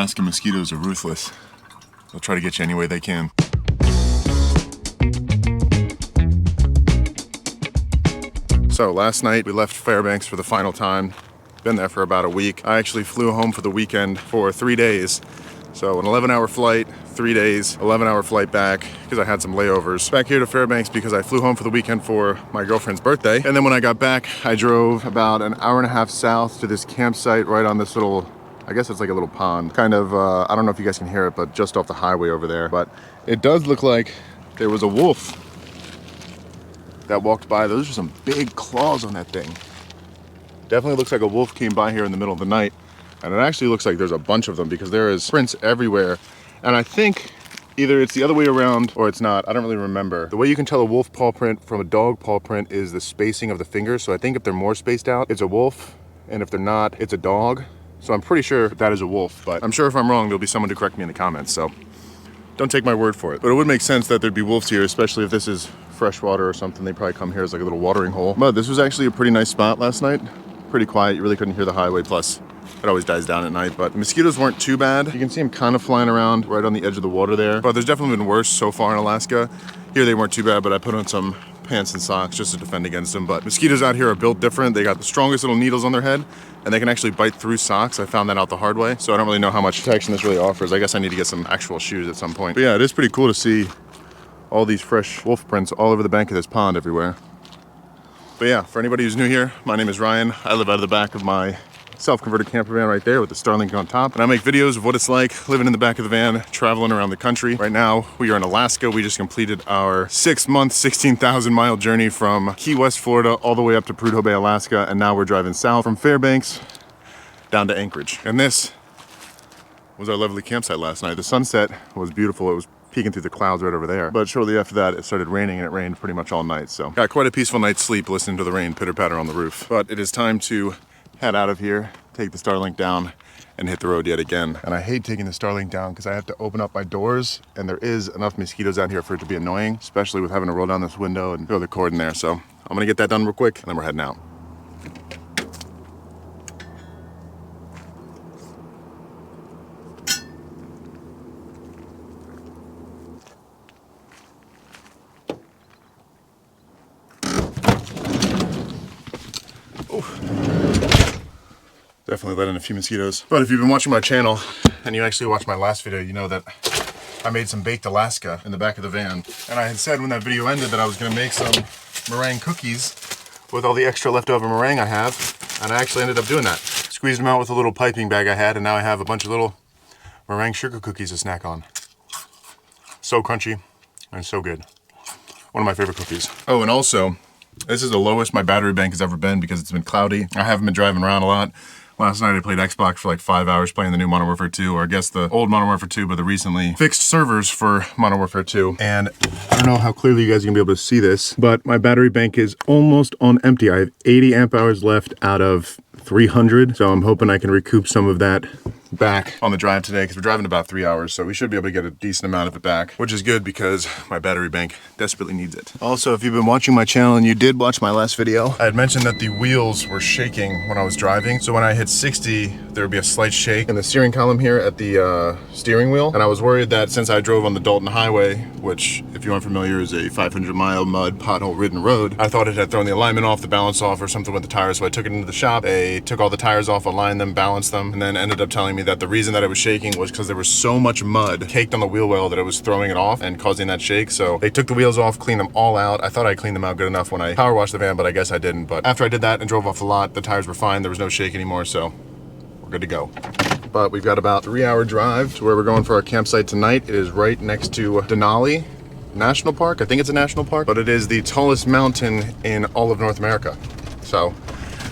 Alaska mosquitoes are ruthless. They'll try to get you any way they can. So last night we left Fairbanks for the final time. Been there for about a week. I actually flew home for the weekend for 3 days. So an 11-hour flight, 3 days, 11-hour flight back because I had some layovers. Back here to Fairbanks because I flew home for the weekend for my girlfriend's birthday. And then when I got back, I drove about an hour and a half south to this campsite right on this little, I guess it's like a little pond. Kind of, I don't know if you guys can hear it, but just off the highway over there. But it does look like there was a wolf that walked by. Those are some big claws on that thing. Definitely looks like a wolf came by here in the middle of the night. And it actually looks like there's a bunch of them because there is prints everywhere. And I think either it's the other way around or it's not. I don't really remember. The way you can tell a wolf paw print from a dog paw print is the spacing of the fingers. So I think if they're more spaced out, it's a wolf. And if they're not, it's a dog. So I'm pretty sure that is a wolf. But I'm sure if I'm wrong, there'll be someone to correct me in the comments. So don't take my word for it. But it would make sense that there'd be wolves here, especially if this is freshwater or something. They probably come here as like a little watering hole. But this was actually a pretty nice spot last night. Pretty quiet. You really couldn't hear the highway. Plus, it always dies down at night, but the mosquitoes weren't too bad. You can see them kind of flying around right on the edge of the water there. But there's definitely been worse so far in Alaska. Here they weren't too bad, but I put on some pants and socks just to defend against them. But mosquitoes out here are built different. They got the strongest little needles on their head, and they can actually bite through socks. I found that out the hard way. So I don't really know how much protection this really offers. I guess I need to get some actual shoes at some point. But yeah, it is pretty cool to see all these fresh wolf prints all over the bank of this pond everywhere. But yeah, for anybody who's new here, my name is Ryan. I live out of the back of my self-converted camper van right there with the Starlink on top. And I make videos of what it's like living in the back of the van, traveling around the country. Right now, we are in Alaska. We just completed our 6-month, 16,000 mile journey from Key West, Florida, all the way up to Prudhoe Bay, Alaska. And now we're driving south from Fairbanks down to Anchorage. And this was our lovely campsite last night. The sunset was beautiful. It was peeking through the clouds right over there. But shortly after that, it started raining, and it rained pretty much all night. So got quite a peaceful night's sleep listening to the rain pitter-patter on the roof. But it is time to head out of here, take the Starlink down, and hit the road yet again. And I hate taking the Starlink down because I have to open up my doors, and there is enough mosquitoes out here for it to be annoying, especially with having to roll down this window and throw the cord in there. So I'm gonna get that done real quick, and then we're heading out. Definitely let in a few mosquitoes. But if you've been watching my channel and you actually watched my last video, you know that I made some baked Alaska in the back of the van. And I had said when that video ended that I was gonna make some meringue cookies with all the extra leftover meringue I have. And I actually ended up doing that. Squeezed them out with a little piping bag I had, and now I have a bunch of little meringue sugar cookies to snack on. So crunchy and so good. One of my favorite cookies. Oh, and also, this is the lowest my battery bank has ever been because it's been cloudy. I haven't been driving around a lot. Last night I played Xbox for like 5 hours playing the new Modern Warfare 2, or I guess the old Modern Warfare 2, but the recently fixed servers for Modern Warfare 2. And I don't know how clearly you guys are gonna be able to see this, but my battery bank is almost on empty. I have 80 amp hours left out of 300, so I'm hoping I can recoup some of that back on the drive today because we're driving about 3 hours, so we should be able to get a decent amount of it back, which is good because my battery bank desperately needs it. Also, if you've been watching my channel and you did watch my last video, I had mentioned that the wheels were shaking when I was driving. So when I hit 60, there would be a slight shake in the steering column here at the steering wheel. And I was worried that since I drove on the Dalton Highway, which if you aren't familiar is a 500-mile mud pothole ridden road, I thought it had thrown the alignment off, the balance off, or something with the tires. So I took it into the shop. They took all the tires off, aligned them, balanced them, and then ended up telling me that the reason that it was shaking was because there was so much mud caked on the wheel well that it was throwing it off and causing that shake. So they took the wheels off, cleaned them all out. I thought I cleaned them out good enough when I power washed the van, but I guess I didn't. But after I did that and drove off the lot, the tires were fine. There was no shake anymore, so we're good to go. But we've got about a 3-hour drive to where we're going for our campsite tonight. It is right next to Denali National Park. I think it's a national park, but it is the tallest mountain in all of North America. So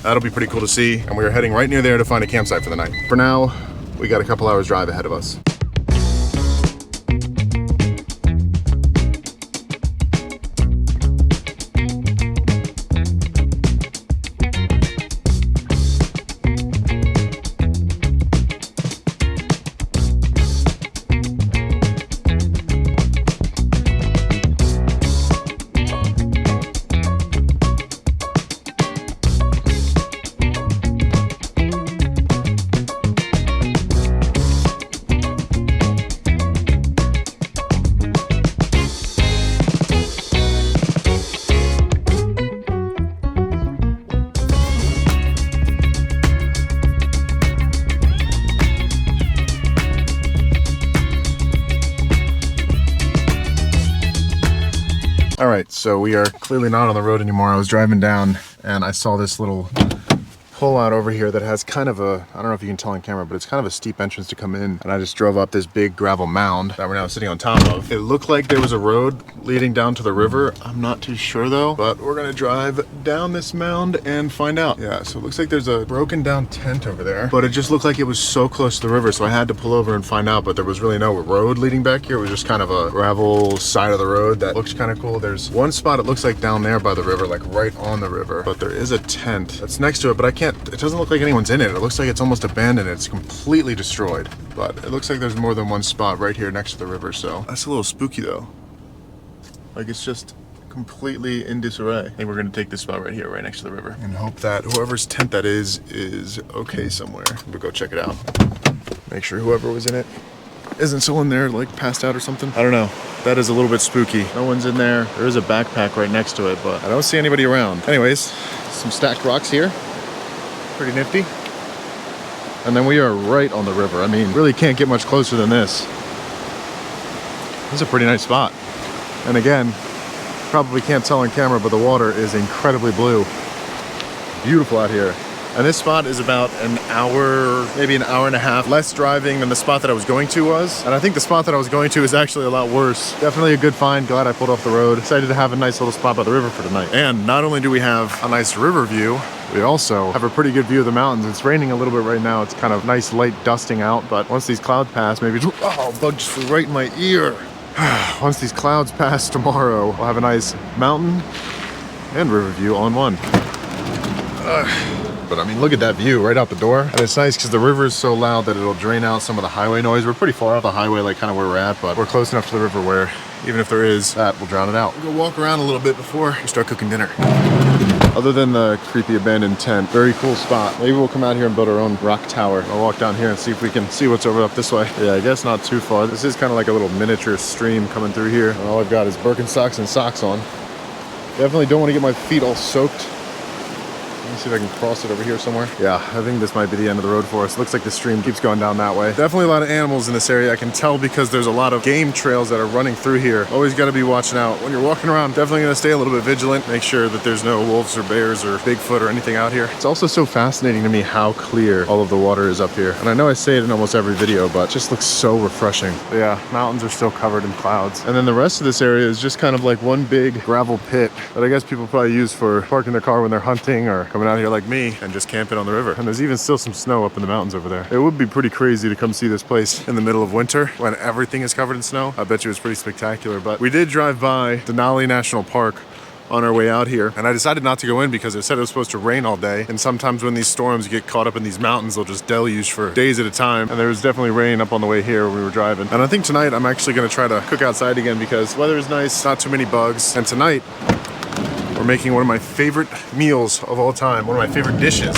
that'll be pretty cool to see. And we are heading right near there to find a campsite for the night. For now, we got a couple hours drive ahead of us. All right, so we are clearly not on the road anymore. I was driving down and I saw this little pull out over here that has kind of a, I don't know if you can tell on camera, but it's kind of a steep entrance to come in. And I just drove up this big gravel mound that we're now sitting on top of. It looked like there was a road leading down to the river. I'm not too sure though, but we're gonna drive down this mound and find out. Yeah, so it looks like there's a broken down tent over there, but it just looked like it was so close to the river. So I had to pull over and find out, but there was really no road leading back here. It was just kind of a gravel side of the road that looks kind of cool. There's one spot it looks like down there by the river, like right on the river, but there is a tent that's next to it, but I can't, it doesn't look like anyone's in it. It looks like it's almost abandoned. It's completely destroyed, but it looks like there's more than one spot right here next to the river. So that's a little spooky though. Like it's just completely in disarray. I think we're gonna take this spot right here, right next to the river, and hope that whoever's tent that is okay somewhere. We'll go check it out. Make sure whoever was in it isn't still in there, like passed out or something. I don't know. That is a little bit spooky. No one's in there. There is a backpack right next to it, but I don't see anybody around. Anyways, some stacked rocks here. Pretty nifty. And then we are right on the river. I mean, really can't get much closer than this. This is a pretty nice spot. And again, probably can't tell on camera, but the water is incredibly blue. Beautiful out here. And this spot is about an hour, maybe an hour and a half less driving than the spot that I was going to was. And I think the spot that I was going to is actually a lot worse. Definitely a good find. Glad I pulled off the road. Excited to have a nice little spot by the river for tonight. And not only do we have a nice river view, we also have a pretty good view of the mountains. It's raining a little bit right now. It's kind of nice light dusting out, but once these clouds pass, maybe, oh, bug just flew right in my ear. Once these clouds pass tomorrow, we'll have a nice mountain and river view all in one. But I mean, look at that view right out the door. And it's nice because the river is so loud that it'll drain out some of the highway noise. We're pretty far off the highway, like kind of where we're at, but we're close enough to the river where even if there is that, we'll drown it out. We'll go walk around a little bit before we start cooking dinner. Other than the creepy abandoned tent, very cool spot. Maybe we'll come out here and build our own rock tower. I'll walk down here and see if we can see what's over up this way. Yeah, I guess not too far. This is kind of like a little miniature stream coming through here. And all I've got is Birkenstocks and socks on. Definitely don't want to get my feet all soaked. Let me see if I can cross it over here somewhere. Yeah, I think this might be the end of the road for us. Looks like the stream keeps going down that way. Definitely a lot of animals in this area. I can tell because there's a lot of game trails that are running through here. Always got to be watching out. When you're walking around, definitely going to stay a little bit vigilant. Make sure that there's no wolves or bears or Bigfoot or anything out here. It's also so fascinating to me how clear all of the water is up here. And I know I say it in almost every video, but it just looks so refreshing. But yeah, mountains are still covered in clouds. And then the rest of this area is just kind of like one big gravel pit that I guess people probably use for parking their car when they're hunting or coming out here like me and just camping on the river. And there's even still some snow up in the mountains over there. It would be pretty crazy to come see this place in the middle of winter when everything is covered in snow. I bet you it's pretty spectacular. But we did drive by Denali National Park on our way out here, and I decided not to go in because it said it was supposed to rain all day, and sometimes when these storms get caught up in these mountains, they'll just deluge for days at a time. And there was definitely rain up on the way here when we were driving. And I think tonight I'm actually going to try to cook outside again because weather is nice, not too many bugs. And tonight we're making one of my favorite meals of all time, one of my favorite dishes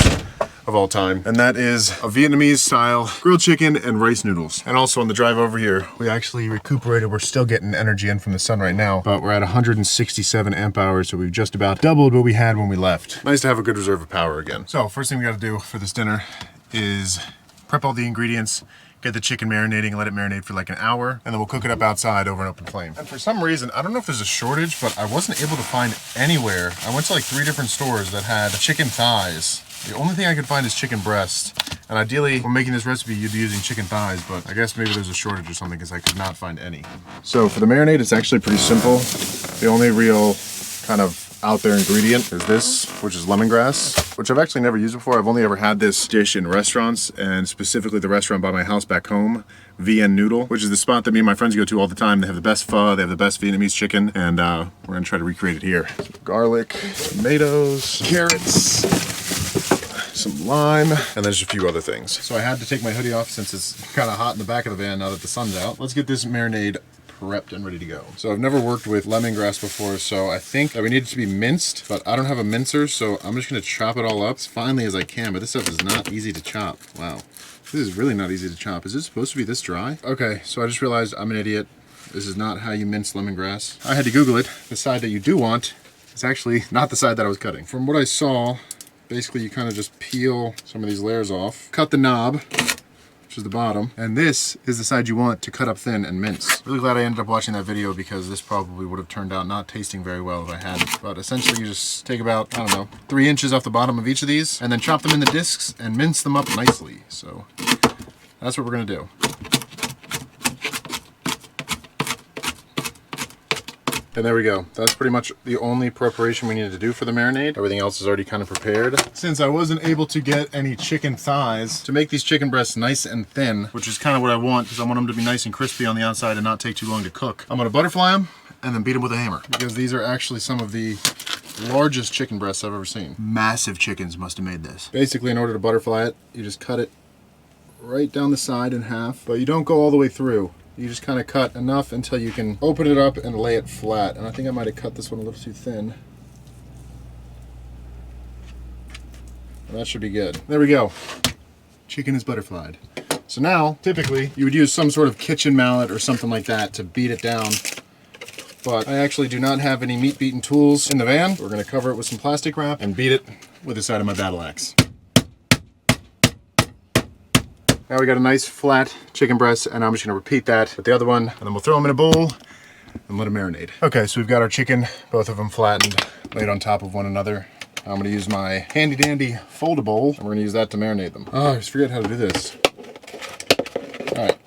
of all time, and that is a Vietnamese style grilled chicken and rice noodles. And also on the drive over here, we actually recuperated. We're still getting energy in from the sun right now, but we're at 167 amp hours, so we've just about doubled what we had when we left. Nice to have a good reserve of power again. So first thing we got to do for this dinner is prep all the ingredients, get the chicken marinating, let it marinate for like an hour, and then we'll cook it up outside over an open flame. And for some reason, I don't know if there's a shortage, but I wasn't able to find anywhere. I went to like 3 different stores that had chicken thighs. The only thing I could find is chicken breast. And ideally, when making this recipe, you'd be using chicken thighs, but I guess maybe there's a shortage or something because I could not find any. So for the marinade, it's actually pretty simple. The only real kind of out there ingredient is this, which is lemongrass, which I've actually never used before. I've only ever had this dish in restaurants, and specifically the restaurant by my house back home, VN Noodle, which is the spot that me and my friends go to all the time. They have the best pho, they have the best Vietnamese chicken, and we're gonna try to recreate it here. So garlic, tomatoes, carrots, some lime, and then just a few other things. So I had to take my hoodie off since it's kind of hot in the back of the van now that the sun's out. Let's get this marinade prepped and ready to go. So I've never worked with lemongrass before, so I think that we need it to be minced, but I don't have a mincer, so I'm just gonna chop it all up as finely as I can, but this stuff is not easy to chop. Wow. This is really not easy to chop. Is it supposed to be this dry? Okay, so I just realized I'm an idiot. This is not how you mince lemongrass. I had to Google it. The side that you do want is actually not the side that I was cutting. From what I saw, basically you kind of just peel some of these layers off, cut the knob, which is the bottom, and this is the side you want to cut up thin and mince. Really glad I ended up watching that video because this probably would have turned out not tasting very well if I hadn't. But essentially you just take about, I don't know, 3 inches off the bottom of each of these and then chop them into discs and mince them up nicely. So that's what we're gonna do. And there we go. That's pretty much the only preparation we needed to do for the marinade. Everything else is already kind of prepared. Since I wasn't able to get any chicken thighs, to make these chicken breasts nice and thin, which is kind of what I want because I want them to be nice and crispy on the outside and not take too long to cook, I'm gonna butterfly them and then beat them with a hammer because these are actually some of the largest chicken breasts I've ever seen. Massive chickens must have made this. Basically, in order to butterfly it, you just cut it right down the side in half, but you don't go all the way through. You just kind of cut enough until you can open it up and lay it flat. And I think I might have cut this one a little too thin. And that should be good. There we go. Chicken is butterflied. So now, typically, you would use some sort of kitchen mallet or something like that to beat it down. But I actually do not have any meat beating tools in the van. We're gonna cover it with some plastic wrap and beat it with the side of my battle axe. Now we got a nice flat chicken breast, and I'm just gonna repeat that with the other one, and then we'll throw them in a bowl and let them marinate. Okay, so we've got our chicken, both of them flattened, laid on top of one another. I'm gonna use my handy dandy foldable, and we're gonna use that to marinate them. Oh, I just forget how to do this. All right,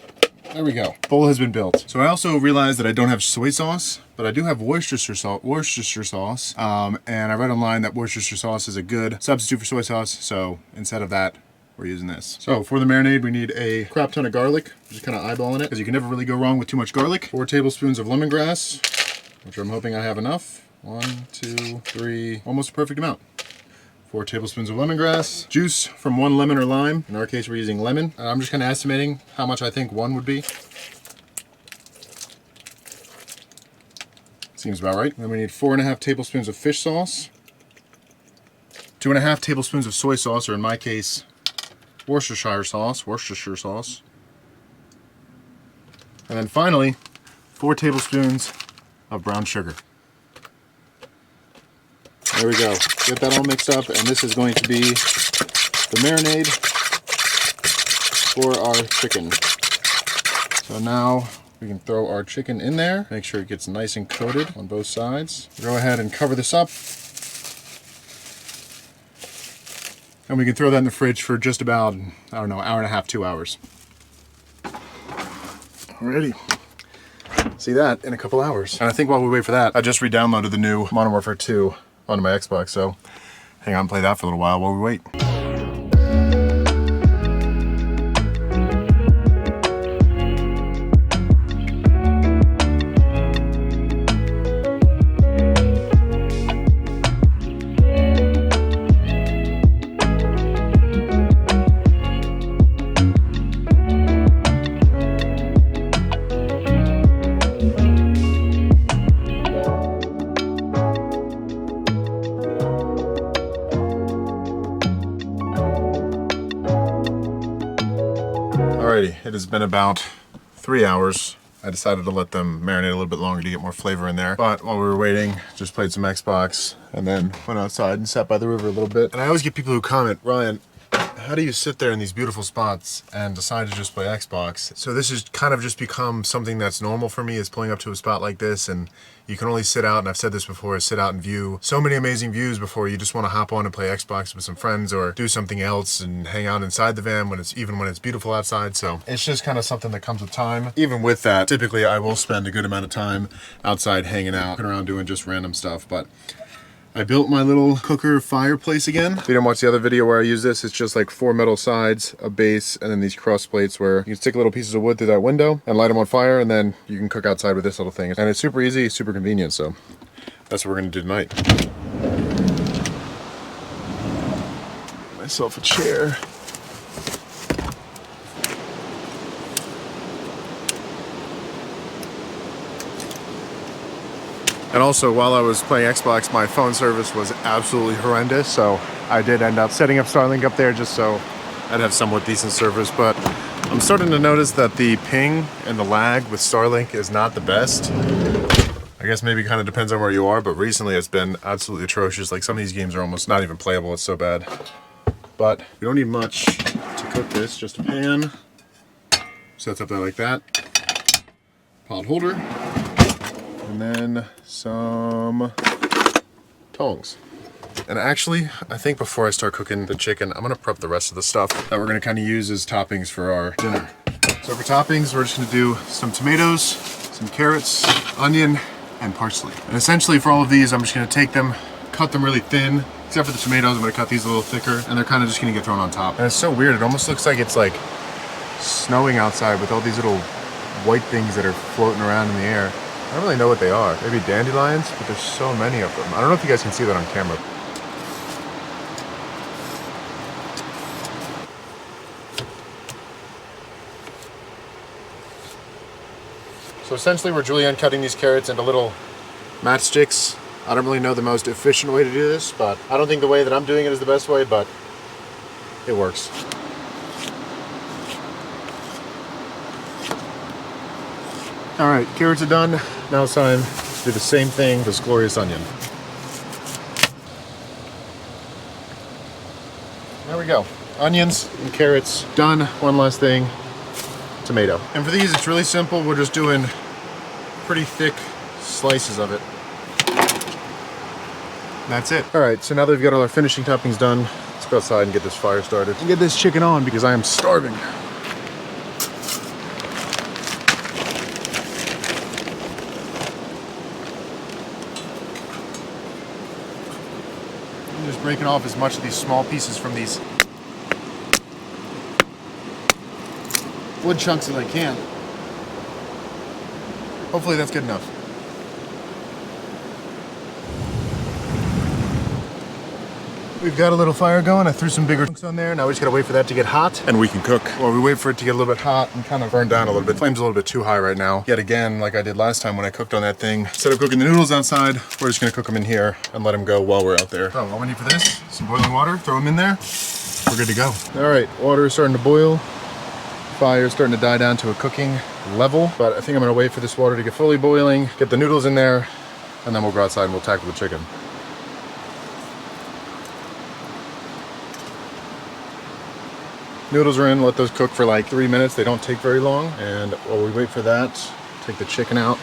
there we go. Bowl has been built. So I also realized that I don't have soy sauce, but I do have Worcestershire sauce. And I read online that Worcestershire sauce is a good substitute for soy sauce, so instead of that, we're using this. So for the marinade, we need a crap ton of garlic. Just kind of eyeballing it, because you can never really go wrong with too much garlic. 4 tablespoons of lemongrass, which I'm hoping I have enough. 1, 2, 3, almost a perfect amount. 4 tablespoons of lemongrass. Juice from 1 lemon or lime. In our case, we're using lemon. And I'm just kind of estimating how much I think 1 would be. Seems about right. Then we need 4.5 tablespoons of fish sauce. 2.5 tablespoons of soy sauce, or in my case, Worcestershire sauce. And then finally, 4 tablespoons of brown sugar. There we go. Get that all mixed up, and this is going to be the marinade for our chicken. So now we can throw our chicken in there, make sure it gets nice and coated on both sides. Go ahead and cover this up. And we can throw that in the fridge for just about, I don't know, hour and a half, 2 hours. Alrighty. See that in a couple hours. And I think while we wait for that, I just re-downloaded the new Modern Warfare 2 onto my Xbox, so hang on and play that for a little while we wait. Alrighty, it has been about 3 hours. I decided to let them marinate a little bit longer to get more flavor in there. But while we were waiting, just played some Xbox and then went outside and sat by the river a little bit. And I always get people who comment, Ryan, how do you sit there in these beautiful spots and decide to just play Xbox? So this has kind of just become something that's normal for me, is pulling up to a spot like this, and you can only sit out, and I've said this before, sit out and view so many amazing views before you just want to hop on and play Xbox with some friends or do something else and hang out inside the van when it's beautiful outside. So it's just kind of something that comes with time. Even with that, typically I will spend a good amount of time outside hanging out, walking around doing just random stuff. But I built my little cooker fireplace again. If you didn't watch the other video where I use this, it's just like 4 metal sides, a base, and then these cross plates where you can stick little pieces of wood through that window and light them on fire, and then you can cook outside with this little thing. And it's super easy, super convenient, so that's what we're gonna do tonight. Myself a chair. And also, while I was playing Xbox, my phone service was absolutely horrendous, so I did end up setting up Starlink up there just so I'd have somewhat decent service. But I'm starting to notice that the ping and the lag with Starlink is not the best. I guess maybe kind of depends on where you are, but recently it's been absolutely atrocious. Like, some of these games are almost not even playable, it's so bad. But we don't need much to cook this, just a pan, Sets up there like that. Pot holder. And then some tongs. And actually, I think before I start cooking the chicken, I'm gonna prep the rest of the stuff that we're gonna kind of use as toppings for our dinner. So for toppings, we're just gonna do some tomatoes, some carrots, onion, and parsley. And essentially for all of these, I'm just gonna take them, cut them really thin. Except for the tomatoes, I'm gonna cut these a little thicker, and they're kind of just gonna get thrown on top. And it's so weird, it almost looks like it's like snowing outside with all these little white things that are floating around in the air. I don't really know what they are. Maybe dandelions, but there's so many of them. I don't know if you guys can see that on camera. So essentially we're julienne cutting these carrots into little matchsticks. I don't really know the most efficient way to do this, but I don't think the way that I'm doing it is the best way, but it works. All right, carrots are done. Now it's time to do the same thing with this glorious onion. There we go. Onions and carrots done. One last thing, tomato. And for these, it's really simple. We're just doing pretty thick slices of it. That's it. All right, so now that we've got all our finishing toppings done, let's go outside and get this fire started and get this chicken on because I am starving. I'm just breaking off as much of these small pieces from these wood chunks as I can. Hopefully that's good enough. We've got a little fire going. I threw some bigger chunks on there. Now we just gotta wait for that to get hot and we can cook. While we wait for it to get a little bit hot and kind of burn down a little bit. Flame's a little bit too high right now. Yet again, like I did last time when I cooked on that thing, instead of cooking the noodles outside, we're just gonna cook them in here and let them go while we're out there. So all we need for this, some boiling water, throw them in there. We're good to go. All right, water is starting to boil. Fire is starting to die down to a cooking level, but I think I'm gonna wait for this water to get fully boiling, get the noodles in there, and then we'll go outside and we'll tackle the chicken. Noodles are in, let those cook for like 3 minutes. They don't take very long. And while we wait for that, take the chicken out.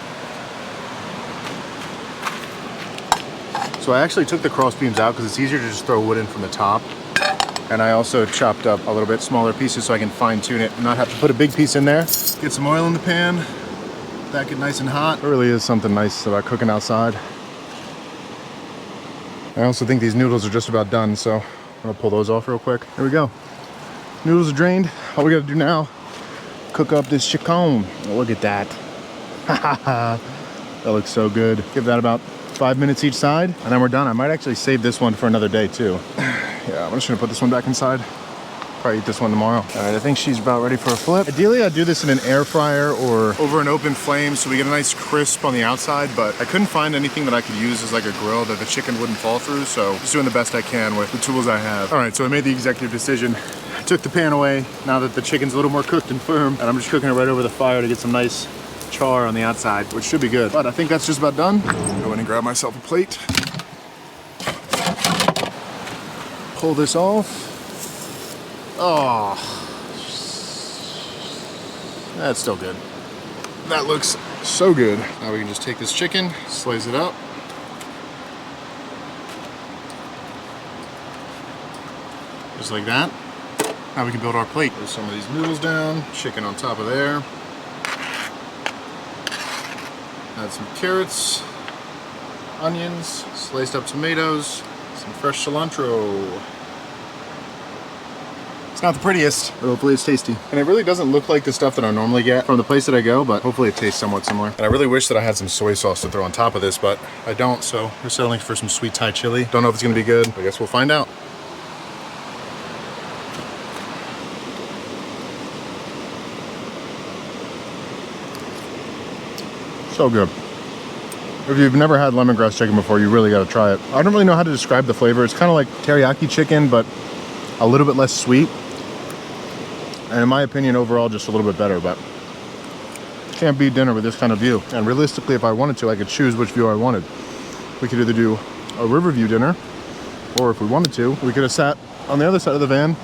So I actually took the cross beams out because it's easier to just throw wood in from the top. And I also chopped up a little bit smaller pieces so I can fine tune it and not have to put a big piece in there. Get some oil in the pan, that get nice and hot. There really is something nice about cooking outside. I also think these noodles are just about done, so I'm gonna pull those off real quick. Here we go. Noodles are drained. All we gotta do now, cook up this chicken. Oh, look at that. That looks so good. Give that about 5 minutes each side, and then we're done. I might actually save this one for another day too. Yeah, I'm just gonna put this one back inside. Probably eat this one tomorrow. All right, I think she's about ready for a flip. Ideally, I'd do this in an air fryer or over an open flame so we get a nice crisp on the outside, but I couldn't find anything that I could use as like a grill that the chicken wouldn't fall through, so just doing the best I can with the tools I have. All right, so I made the executive decision. I took the pan away now that the chicken's a little more cooked and firm, and I'm just cooking it right over the fire to get some nice char on the outside, which should be good. But I think that's just about done. Go in and grab myself a plate. Pull this off. Oh, that's still good. That looks so good. Now we can just take this chicken, slice it up. Just like that. Now we can build our plate. There's some of these noodles down, chicken on top of there. Add some carrots, onions, sliced up tomatoes, some fresh cilantro. Not the prettiest, but hopefully it's tasty. And it really doesn't look like the stuff that I normally get from the place that I go, but hopefully it tastes somewhat similar. And I really wish that I had some soy sauce to throw on top of this, but I don't, so we're settling for some sweet Thai chili. Don't know if it's gonna be good. I guess we'll find out. So good. If you've never had lemongrass chicken before, you really gotta try it. I don't really know how to describe the flavor. It's kind of like teriyaki chicken, but a little bit less sweet. And in my opinion, overall, just a little bit better, but can't beat dinner with this kind of view. And realistically, if I wanted to, I could choose which view I wanted. We could either do a river view dinner, or if we wanted to, we could have sat on the other side of the van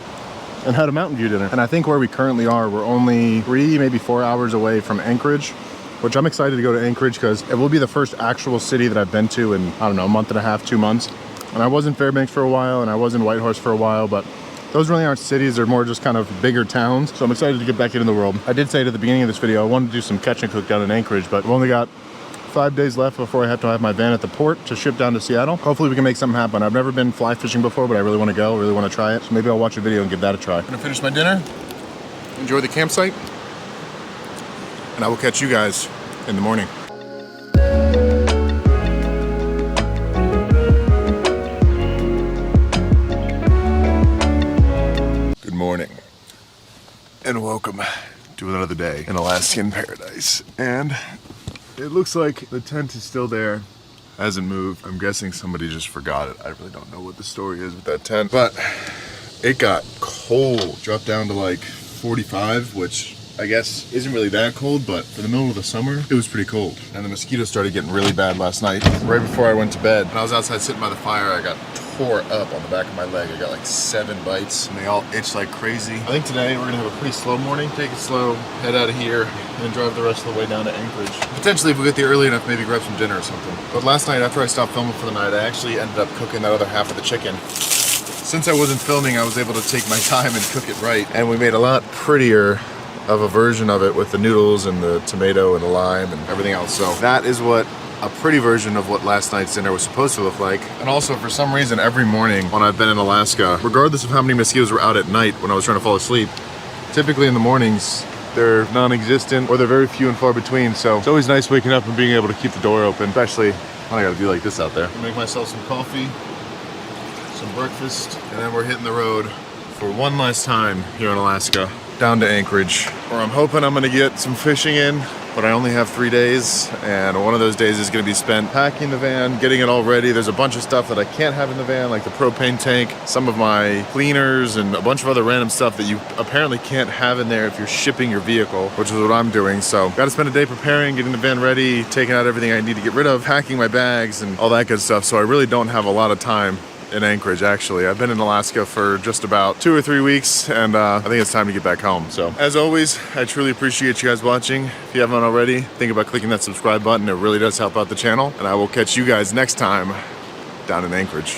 and had a Mountain View dinner. And I think where we currently are, we're only 3, maybe 4 hours away from Anchorage, which I'm excited to go to Anchorage because it will be the first actual city that I've been to in, I don't know, a month and a half, 2 months. And I was in Fairbanks for a while, and I was in Whitehorse for a while, but those really aren't cities, they're more just kind of bigger towns. So I'm excited to get back into the world. I did say at the beginning of this video, I wanted to do some catch and cook down in Anchorage, but I've only got 5 days left before I have to have my van at the port to ship down to Seattle. Hopefully we can make something happen. I've never been fly fishing before, but I really want to go, really want to try it. So maybe I'll watch a video and give that a try. I'm gonna finish my dinner, enjoy the campsite, and I will catch you guys in the morning. Good morning, and welcome to another day in Alaskan paradise. And it looks like the tent is still there, hasn't moved. I'm guessing somebody just forgot it. I really don't know what the story is with that tent, but it got cold, dropped down to like 45, which I guess isn't really that cold, but for the middle of the summer, it was pretty cold. And the mosquitoes started getting really bad last night, right before I went to bed. When I was outside sitting by the fire, I got tore up on the back of my leg. I got like 7 bites, and they all itch like crazy. I think today we're gonna have a pretty slow morning. Take it slow, head out of here, and drive the rest of the way down to Anchorage. Potentially, if we get there early enough, maybe grab some dinner or something. But last night, after I stopped filming for the night, I actually ended up cooking that other half of the chicken. Since I wasn't filming, I was able to take my time and cook it right, and we made a lot prettier of a version of it with the noodles and the tomato and the lime and everything else. So that is what a pretty version of what last night's dinner was supposed to look like. And also, for some reason, every morning when I've been in Alaska, regardless of how many mosquitoes were out at night when I was trying to fall asleep, typically in the mornings, they're non-existent or they're very few and far between. So it's always nice waking up and being able to keep the door open, especially when I gotta do like this out there. Make myself some coffee, some breakfast, and then we're hitting the road for one last time here in Alaska, down to Anchorage, where I'm hoping I'm gonna get some fishing in, but I only have 3 days, and one of those days is gonna be spent packing the van, getting it all ready. There's a bunch of stuff that I can't have in the van, like the propane tank, some of my cleaners, and a bunch of other random stuff that you apparently can't have in there if you're shipping your vehicle, which is what I'm doing. So gotta spend a day preparing, getting the van ready, taking out everything I need to get rid of, packing my bags, and all that good stuff. So I really don't have a lot of time in Anchorage, actually. I've been in Alaska for just about 2 or 3 weeks, and I think it's time to get back home. So as always, I truly appreciate you guys watching. If you haven't already, think about clicking that subscribe button. It really does help out the channel, and I will catch you guys next time down in Anchorage.